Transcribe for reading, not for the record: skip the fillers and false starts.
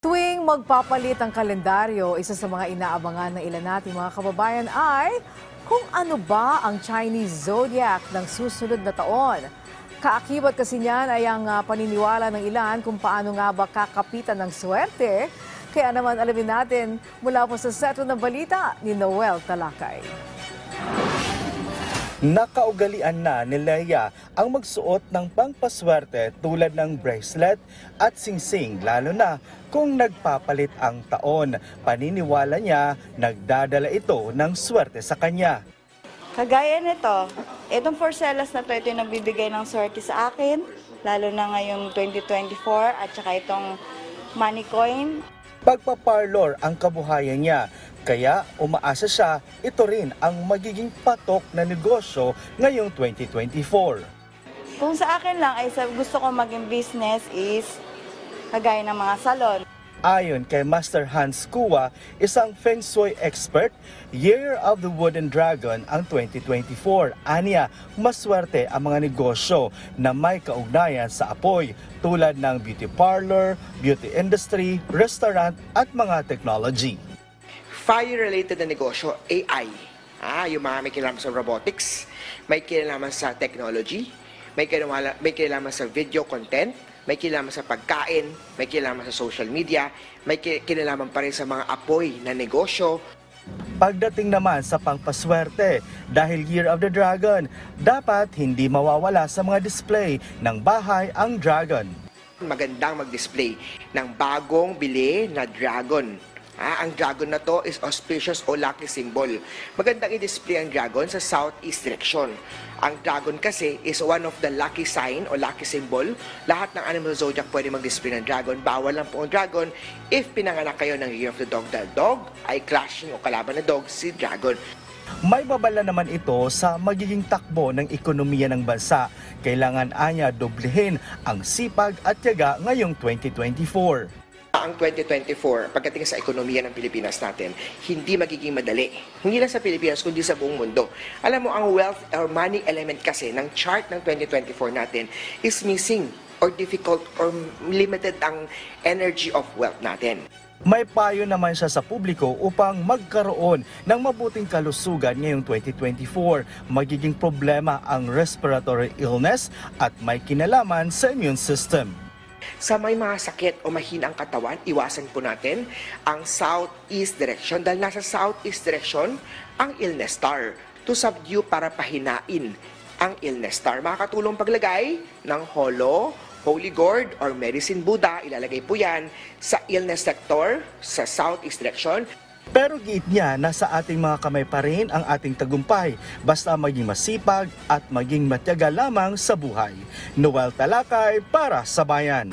Tuwing magpapalit ang kalendaryo, isa sa mga inaabangan ng ilan nating mga kababayan ay kung ano ba ang Chinese zodiac ng susunod na taon. Kaakibat kasi niyan ay ang paniniwala ng ilan kung paano nga ba kakapitan ng swerte. Kaya naman alamin natin mula po sa Sentro ng Balita ni Noel Talakay. Nakaugalian na ni Leia ang magsuot ng pangpaswerte tulad ng bracelet at singsing, lalo na kung nagpapalit ang taon. Paniniwala niya, nagdadala ito ng swerte sa kanya. Kagaya nito, itong porcelas na ito yung nagbibigay ng swerte sa akin, lalo na ngayong 2024 at saka itong money coin. Pagpaparlor ang kabuhayan niya, kaya umaasa siya ito rin ang magiging patok na negosyo ngayong 2024. Kung sa akin lang ay gusto ko maging business is kagaya ng mga salon. Ayon kay Master Hans Kua, isang Feng Shui expert, Year of the Wooden Dragon ang 2024. Aniya, maswerte ang mga negosyo na may kaugnayan sa apoy tulad ng beauty parlor, beauty industry, restaurant at mga technology. Fire-related na negosyo, AI. Yung mga may kinalaman sa robotics, may kinalaman sa technology, may kinalaman sa video content, may kinalaman sa pagkain, may kinalaman sa social media, may kinalaman pa rin sa mga apoy na negosyo. Pagdating naman sa pangpaswerte, dahil Year of the Dragon, dapat hindi mawawala sa mga display ng bahay ang dragon. Magandang mag-display ng bagong bili na dragon. Ang dragon na to is auspicious o lucky symbol. Magandang i-display ang dragon sa southeast direction. Ang dragon kasi is one of the lucky sign o lucky symbol. Lahat ng animal zodiac pwede mag-display ng dragon. Bawal lang po ang dragon if pinanganak kayo ng Year of the Dog. Dahil dog ay clashing o kalaban na dog si dragon. May babala naman ito sa magiging takbo ng ekonomiya ng bansa. Kailangan anya doblehin ang sipag at tiyaga ngayong 2024. Ang 2024, pagdating sa ekonomiya ng Pilipinas natin, hindi magiging madali. Hindi lang sa Pilipinas, kundi sa buong mundo. Alam mo, ang wealth or money element kasi ng chart ng 2024 natin is missing or difficult or limited ang energy of wealth natin. May payo naman siya sa publiko upang magkaroon ng mabuting kalusugan ngayong 2024. Magiging problema ang respiratory illness at may kinalaman sa immune system. Sa may mga sakit o mahina ang katawan, iwasan po natin ang southeast direction dahil nasa southeast direction ang illness star to subdue para pahinain ang illness star. Makakatulong paglagay ng holo, holy gourd or medicine Buddha, ilalagay po yan sa illness sector sa southeast direction. Pero giit niya, nasa ating mga kamay pa rin ang ating tagumpay, basta maging masipag at maging matyaga lamang sa buhay. Noel Talakay para sa Bayan.